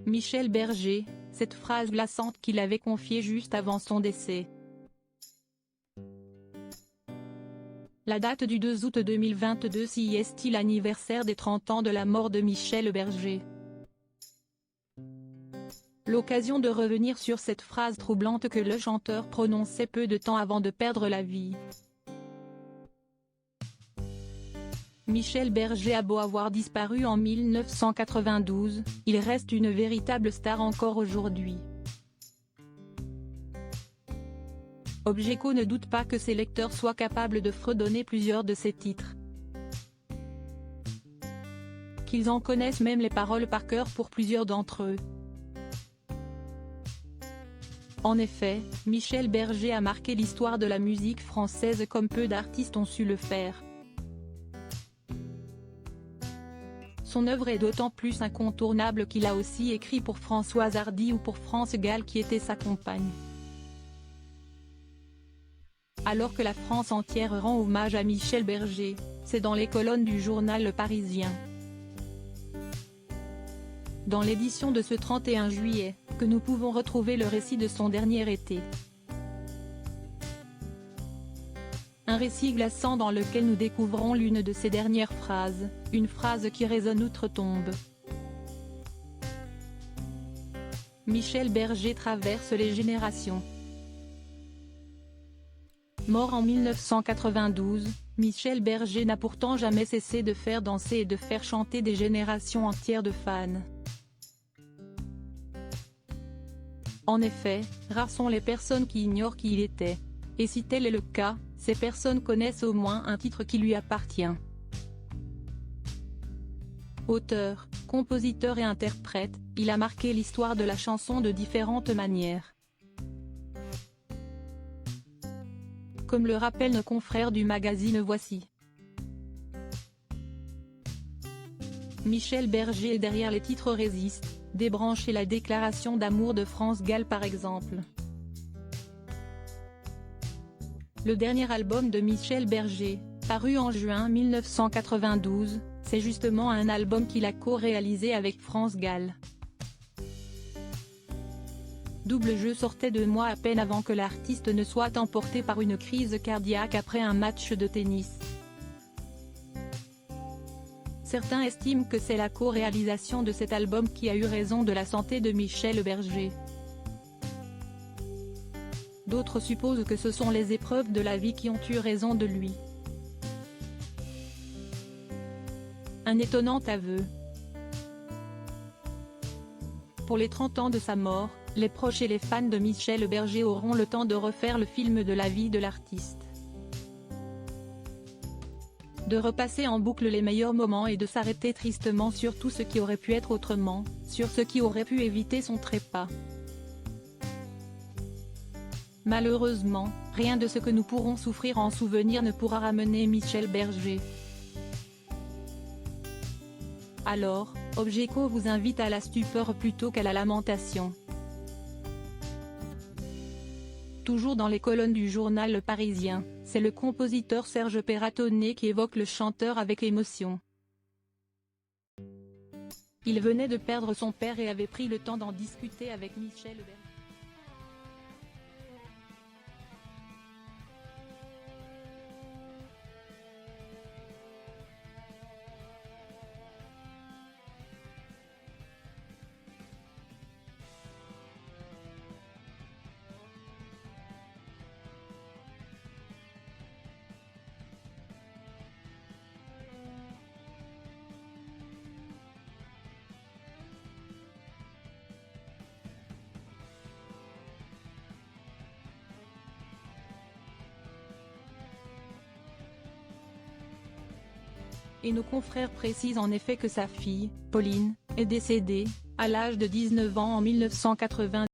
Michel Berger, cette phrase glaçante qu'il avait confiée juste avant son décès. La date du 2 août 2022 s'y est-il l'anniversaire des 30 ans de la mort de Michel Berger. L'occasion de revenir sur cette phrase troublante que le chanteur prononçait peu de temps avant de perdre la vie. Michel Berger a beau avoir disparu en 1992, il reste une véritable star encore aujourd'hui. Objeco ne doute pas que ses lecteurs soient capables de fredonner plusieurs de ses titres. Qu'ils en connaissent même les paroles par cœur pour plusieurs d'entre eux. En effet, Michel Berger a marqué l'histoire de la musique française comme peu d'artistes ont su le faire. Son œuvre est d'autant plus incontournable qu'il a aussi écrit pour Françoise Hardy ou pour France Gall qui était sa compagne. Alors que la France entière rend hommage à Michel Berger, c'est dans les colonnes du journal Le Parisien. Dans l'édition de ce 31 juillet, que nous pouvons retrouver le récit de son dernier été. Un récit glaçant dans lequel nous découvrons l'une de ses dernières phrases, une phrase qui résonne outre-tombe. Michel Berger traverse les générations. Mort en 1992, Michel Berger n'a pourtant jamais cessé de faire danser et de faire chanter des générations entières de fans. En effet, rares sont les personnes qui ignorent qui il était. Et si tel est le cas, ces personnes connaissent au moins un titre qui lui appartient. Auteur, compositeur et interprète, il a marqué l'histoire de la chanson de différentes manières. Comme le rappellent nos confrères du magazine Voici. Michel Berger est derrière les titres Résiste, Débranche et la déclaration d'amour de France Gall par exemple. Le dernier album de Michel Berger, paru en juin 1992, c'est justement un album qu'il a co-réalisé avec France Gall. Double jeu sortait 2 mois à peine avant que l'artiste ne soit emporté par une crise cardiaque après un match de tennis. Certains estiment que c'est la co-réalisation de cet album qui a eu raison de la santé de Michel Berger. D'autres supposent que ce sont les épreuves de la vie qui ont eu raison de lui. Un étonnant aveu. Pour les 30 ans de sa mort, les proches et les fans de Michel Berger auront le temps de refaire le film de la vie de l'artiste. De repasser en boucle les meilleurs moments et de s'arrêter tristement sur tout ce qui aurait pu être autrement, sur ce qui aurait pu éviter son trépas. Malheureusement, rien de ce que nous pourrons souffrir en souvenir ne pourra ramener Michel Berger. Alors, Objeco vous invite à la stupeur plutôt qu'à la lamentation. Toujours dans les colonnes du journal Le Parisien, c'est le compositeur Serge Peyratonné qui évoque le chanteur avec émotion. Il venait de perdre son père et avait pris le temps d'en discuter avec Michel Berger. Et nos confrères précisent en effet que sa fille, Pauline, est décédée, à l'âge de 19 ans en 1980.